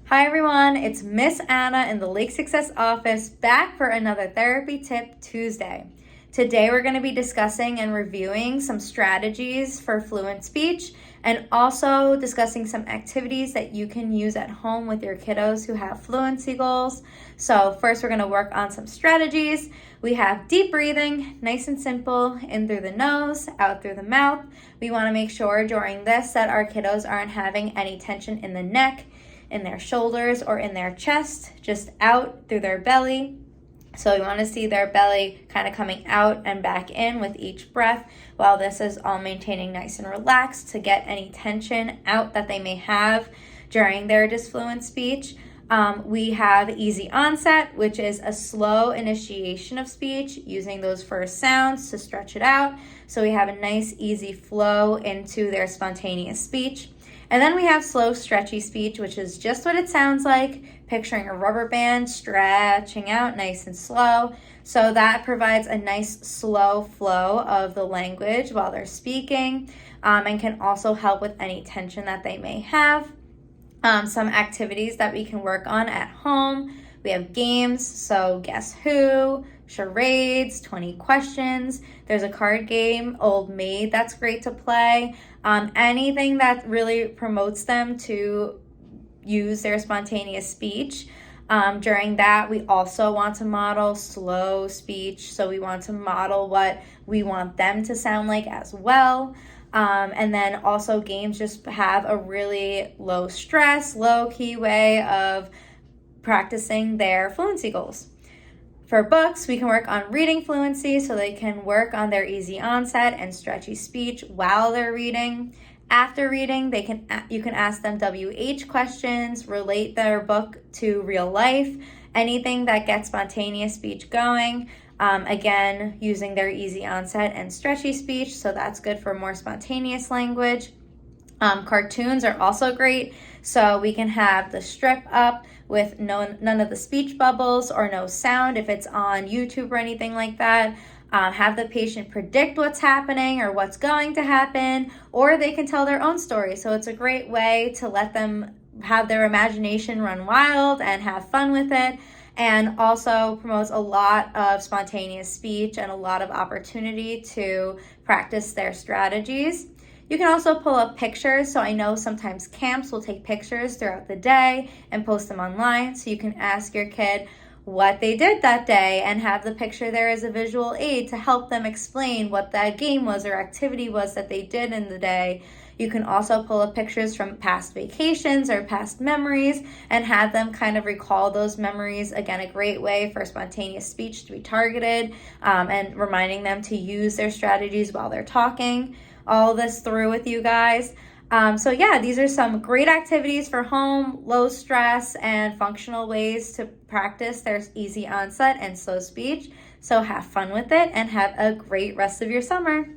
Hi everyone, it's Miss Anna in the Lake Success office back for another Therapy Tip Tuesday. Today we're going to be discussing and reviewing some strategies for fluent speech and also discussing some activities that you can use at home with your kiddos who have fluency goals. So first we're going to work on some strategies. We have deep breathing, nice and simple, in through the nose, out through the mouth. We want to make sure during this that our kiddos aren't having any tension in the neck, in their shoulders, or in their chest, just out through their belly. So we want to see their belly kind of coming out and back in with each breath, while this is all maintaining nice and relaxed to get any tension out that they may have during their disfluent speech. We have easy onset, which is a slow initiation of speech using those first sounds to stretch it out. So we have a nice easy flow into their spontaneous speech. And then we have slow, stretchy speech, which is just what it sounds like, picturing a rubber band stretching out nice and slow. So that provides a nice slow flow of the language while they're speaking, and can also help with any tension that they may have. Some activities that we can work on at home. We have games, so guess who, charades, 20 questions. There's a card game, Old Maid, that's great to play. Anything that really promotes them to use their spontaneous speech. During that, we also want to model slow speech. So we want to model what we want them to sound like as well. And then also games just have a really low stress, low key way of practicing their fluency goals. For books, we can work on reading fluency so they can work on their easy onset and stretchy speech while they're reading. After reading, you can ask them WH questions, relate their book to real life, anything that gets spontaneous speech going. Again, using their easy onset and stretchy speech, so that's good for more spontaneous language. Cartoons are also great, so we can have the strip up with none of the speech bubbles or no sound if it's on YouTube or anything like that. Have the patient predict what's happening or what's going to happen, or they can tell their own story. So it's a great way to let them have their imagination run wild and have fun with it, and also promotes a lot of spontaneous speech and a lot of opportunity to practice their strategies. You can also pull up pictures. So I know sometimes camps will take pictures throughout the day and post them online. So you can ask your kid what they did that day and have the picture there as a visual aid to help them explain what that game was or activity was that they did in the day. You can also pull up pictures from past vacations or past memories and have them kind of recall those memories. Again, a great way for spontaneous speech to be targeted, and reminding them to use their strategies while they're talking all this through with you guys. So yeah, these are some great activities for home, low stress, and functional ways to practice their easy onset and slow speech. So have fun with it and have a great rest of your summer.